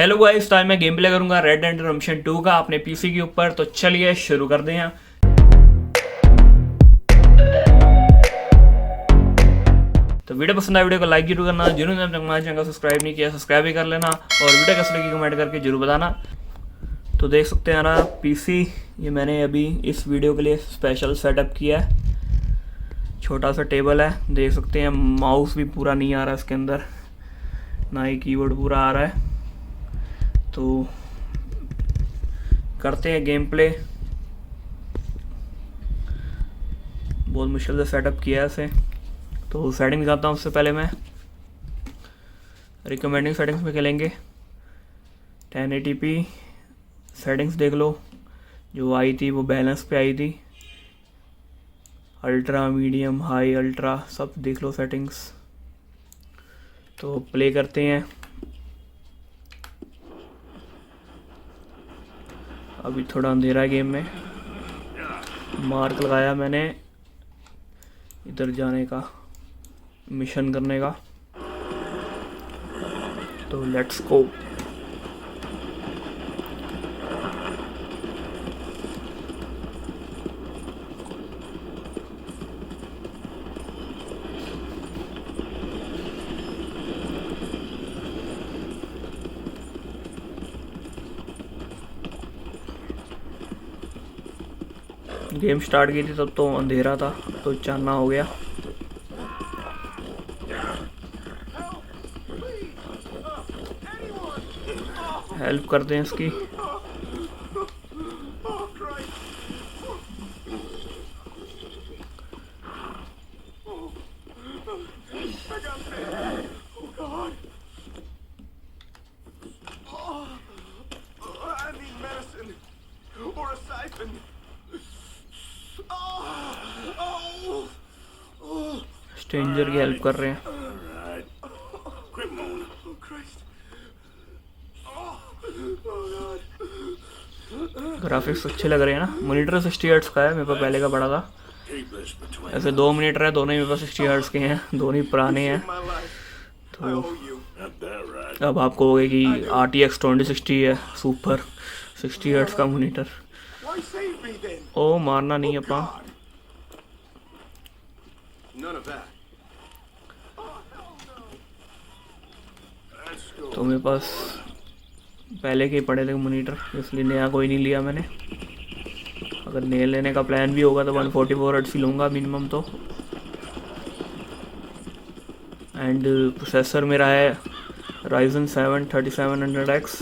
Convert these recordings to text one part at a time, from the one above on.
Hello guys, तो आज मैं गेम प्ले करूंगा रेड डेड रिडेम्पशन 2 का अपने पीसी के ऊपर। तो चलिए शुरू कर दें। तो वीडियो पसंद आया वीडियो को लाइक जरूर करना, जिन्होंने अब तक हमारे चैनल को सब्सक्राइब नहीं किया सब्सक्राइब भी कर लेना और वीडियो कैसे लगी कमेंट करके जरूर बताना। तो देख सकते हैं ना पीसी, ये मैंने अभी इस वीडियो के लिए स्पेशल सेटअप किया है। छोटा सा टेबल है, देख सकते हैं। माउस भी पूरा नहीं आ रहा इसके अंदर, ना ही कीबोर्ड पूरा आ रहा है। तो करते हैं गेम प्ले। बहुत मुश्किल से सेटअप किया है इसे। तो सेटिंग जाता हूँ, उससे पहले मैं रिकमेंडिंग सेटिंग्स में खेलेंगे। 1080p सेटिंग्स देख लो, जो आई थी वो बैलेंस पे आई थी। अल्ट्रा, मीडियम, हाई, अल्ट्रा सब देख लो सेटिंग्स। तो प्ले करते हैं। अभी थोड़ा अंधेरा है गेम में। मार्क लगाया मैंने इधर जाने का, मिशन करने का। तो लेट्स गो। गेम स्टार्ट की थी तब तो अंधेरा था, तो चानना हो गया। हेल्प करते हैं इसकी। स्ट्रेंजर की हेल्प कर रहे हैं। ग्राफिक्स अच्छे लग रहे हैं ना। मॉनिटर 60 हर्ट्ज का है, मेरे पास पहले का बड़ा था। ऐसे दो मॉनिटर है, दोनों ही मेरे पास 60 हर्ट्ज के हैं, दोनों ही पुराने हैं। तो अब आपको होगा कि RTX 2060 है, सुपर 60 हर्ट्ज का मॉनिटर। ओ मारना नहीं अपा। तो मेरे पास पहले के ही पड़े थे मॉनिटर, इसलिए नया कोई नहीं लिया मैंने। अगर नया लेने का प्लान भी होगा तो 144 हर्ट्ज ही लूँगा मिनिमम तो। एंड प्रोसेसर मेरा है Ryzen 7 3700X।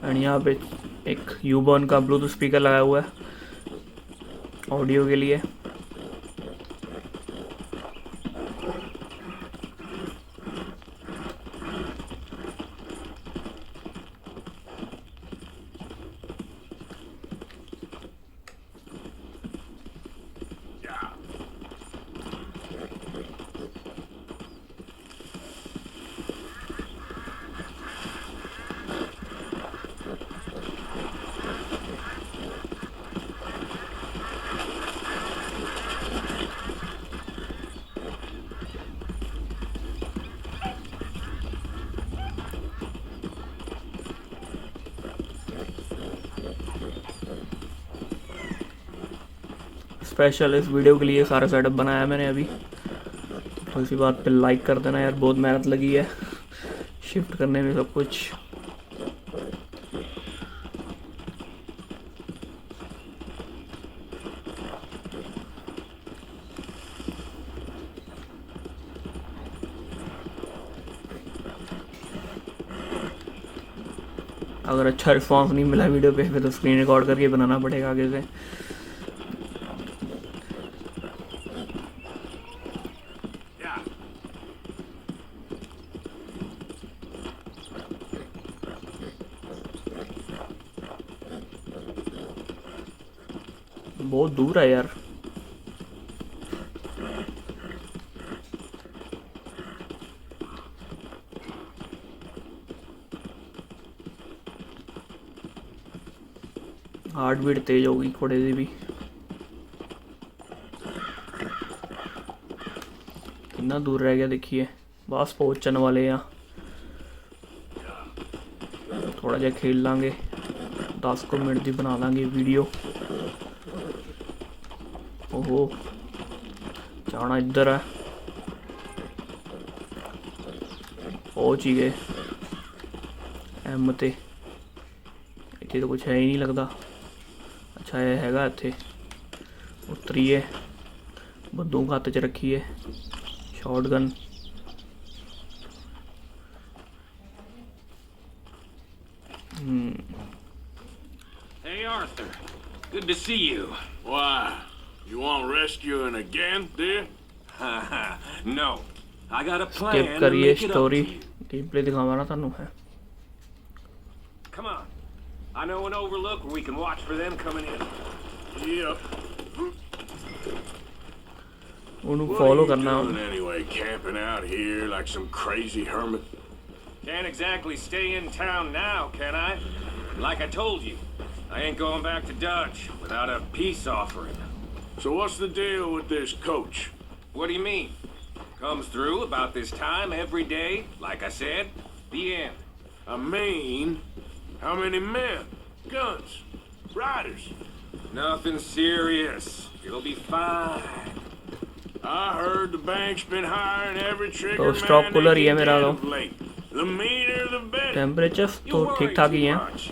एंड यहाँ पे एक यूबॉर्न का ब्लूटूथ स्पीकर लगाया हुआ है ऑडियो के लिए। स्पेशल इस वीडियो के लिए सारा सेटअप बनाया मैंने अभी। तो इसी बात पे लाइक कर देना यार, बहुत मेहनत लगी है शिफ्ट करने में सब कुछ। अगर अच्छा रिस्पांस नहीं मिला वीडियो पे फिर तो स्क्रीन रिकॉर्ड करके बनाना पड़ेगा आगे से। बहुत दूर है यार। हार्ट बीट तेज होगी थोड़ी सी भी। कितना दूर रह गया देखिए, बस पहुँचने वाले हैं। थोड़ा जा खेल लांगे, 10 मिनट की बना लांगे वीडियो। ओहो जाना इधर है, पहुँच ही गए एम ते। इतने तो कुछ है ही नहीं लगता। अच्छा ये हैगा इत्थे, उतरीए, बंदूक हाथ च रखिए, shotgun. Hey Arthur, good to see you. Why? You want rescuing again, dear? No, I got a plan skip to करिए make it up story, to you. Game play दिखावा ना थानू है। Come on, I know an overlook where we can watch for them coming in. Yep. उन्हें What follow are you करना। doing anyway, camping out here like some crazy hermit? Can't exactly stay in town now, can I? Like I told you, I ain't going back to Dutch without a peace offering. So what's the deal with this coach? What do you mean? Comes through about this time every day, like I said, the end. I mean, how many men? Guns? Riders? Nothing serious. It'll be fine. I heard the bank's been hiring every trigger तो man stock cooler ही है they मेरा can तो। of late. The meaner the better. Temperature You तो worry ठीक ठाक ही too हैं। much.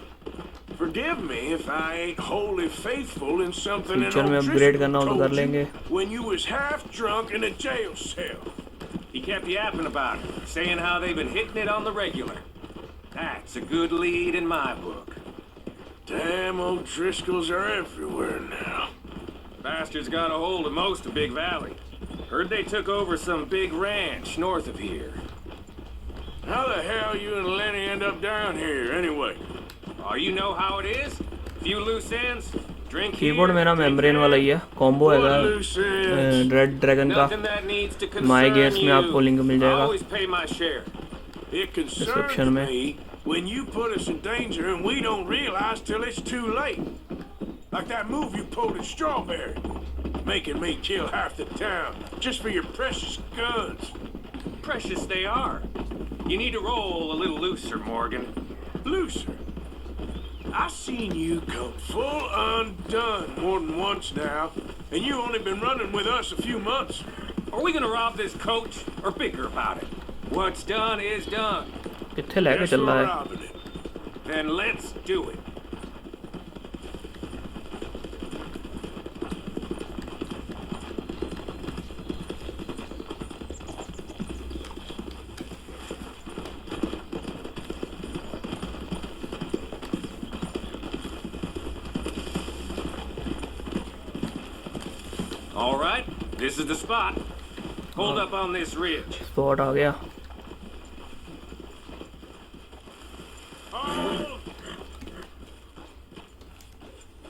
Forgive me if I ain't wholly faithful in something an future में old upgrade Driscoll करना हो तो कर told लेंगे। you when you was half drunk in a jail cell. He kept yapping about it, saying how they've been hitting it on the regular. That's a good lead in my book. Damn old Driscolls are everywhere now. Bastards got a hold of most of Big Valley. Heard they took over some big ranch north of here. How the hell you and Lenny end up down here anyway? Oh, you know how it is? Few loose ends, drink here, keyboard मेरा drink membrane वाला ही there. है, combo What हैगा loose ends? Red dragon का। Nothing that needs to my concern games में आपको you. Link mill I जाएगा always pay my share. It concerns description में। me when you put us in danger and we don't realize till it's too late. Like that move you pulled at Strawberry, making me kill half the town just for your precious guns. Precious they are. You need to roll a little looser, Morgan. Looser. I've seen you come full undone more than once now, and you only been running with us a few months. Are we gonna rob this coach or bicker about it? What's done is done. कित्थे लेके Guess चल we're रहा है? robbing it. Then let's do it. All right, this is the spot. Hold up on this ridge. Spot आ गया।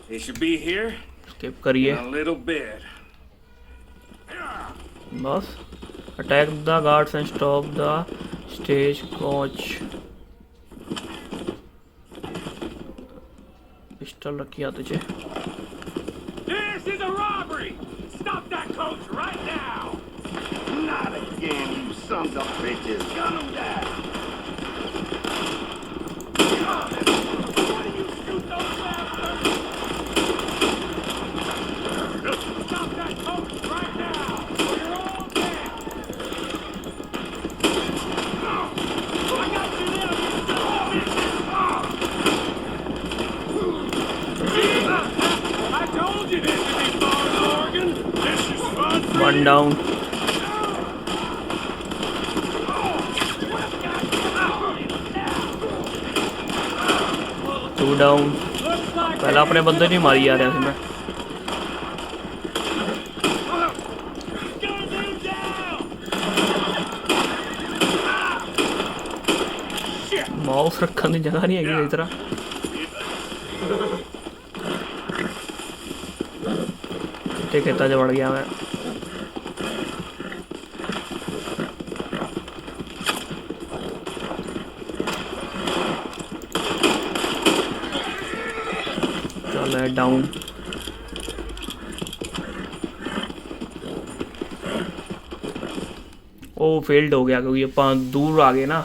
They should be here skip in करिए a little bit. बस। Attack the guards and stop the stage coach. Pistol रखी हाथ च। This is a robbery! Stop that coach right now! Not again, you sons of bitches! Gun them down! Why do you shoot those bastards? Stop that coach right now! Or you're all dead! I got you now, you son of bitches! I told you this would be fun, Morgan! This is fun for one you. Down. Two down. Looks like पहला अपने बंदे नहीं मारी जा रहा मैं। gun you down! Mouse रखने की जगह नहीं है इस तरह। खेता च वड़ गया मैं। चल है डाउन। ਉਹ ਫੇਲਡ ਹੋ ਗਿਆ ਕਿਉਂਕਿ ਆਪਾਂ ਦੂਰ ਆ ਗਏ ਨਾ।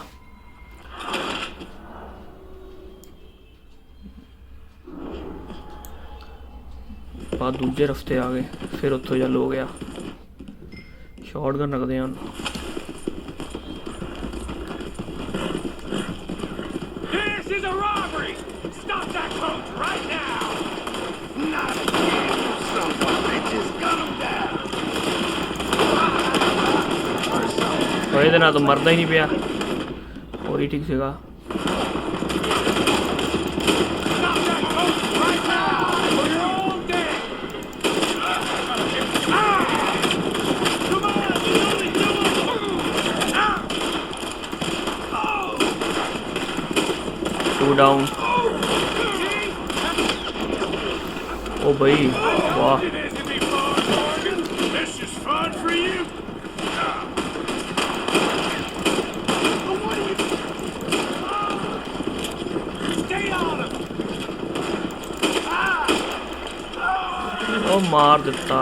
ਆਪਾਂ ਦੂਜੇ ਰਸਤੇ ਆ ਗਏ, ਫਿਰ ਉੱਥੋਂ ਚੱਲ ਹੋ ਗਿਆ। ਸ਼ਾਟਗਨ ਰੱਖਦੇ ਹਨ। This is a robbery! Stop that coach right now! Not again, you sons of bitches. Gun him down. और ਇਹਦੇ ਨਾਲ ਤਾਂ ਮਰਦਾ ਹੀ ਨਹੀਂ ਪਿਆ, ਹੋਰ ਹੀ ਠੀਕ ਸੀਗਾ। Stop that coach right now! Or you're all dead! Come on! There's only two of them! Two down. ओ भाई वाह, This is fun for you. Stay on him! ओ मार देता।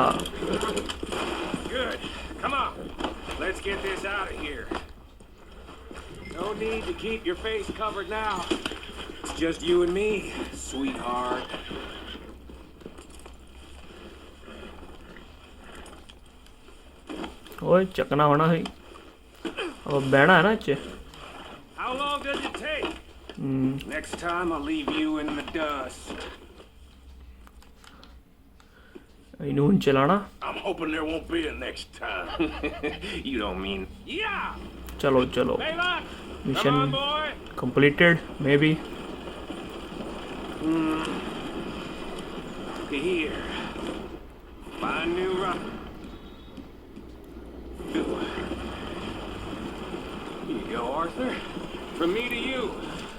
Good. Come on. Let's get this out of here. No need to keep your face covered now. It's just you and me, sweetheart. ओए चकना होना है, अब बैठा है ना इच्चे। How long does it take? Next time I'll leave you in the dust. इन्हें हुन चलाना। I'm hoping there won't be a next time. You don't mean... Yeah! चलो चलो, Hey, Lakh! Come mission on, boy! completed maybe। Here. Find new rock. Here you go, Arthur. From me to you.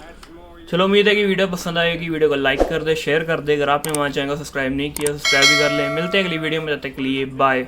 That's more... चलो उम्मीद है कि video पसंद आएगी। Video को like कर दे, शेयर कर दे। अगर आपने हमारे चैनल को सब्सक्राइब नहीं किया सब्सक्राइब भी कर ले। मिलते हैं अगली वीडियो में, तब तक के लिए बाय।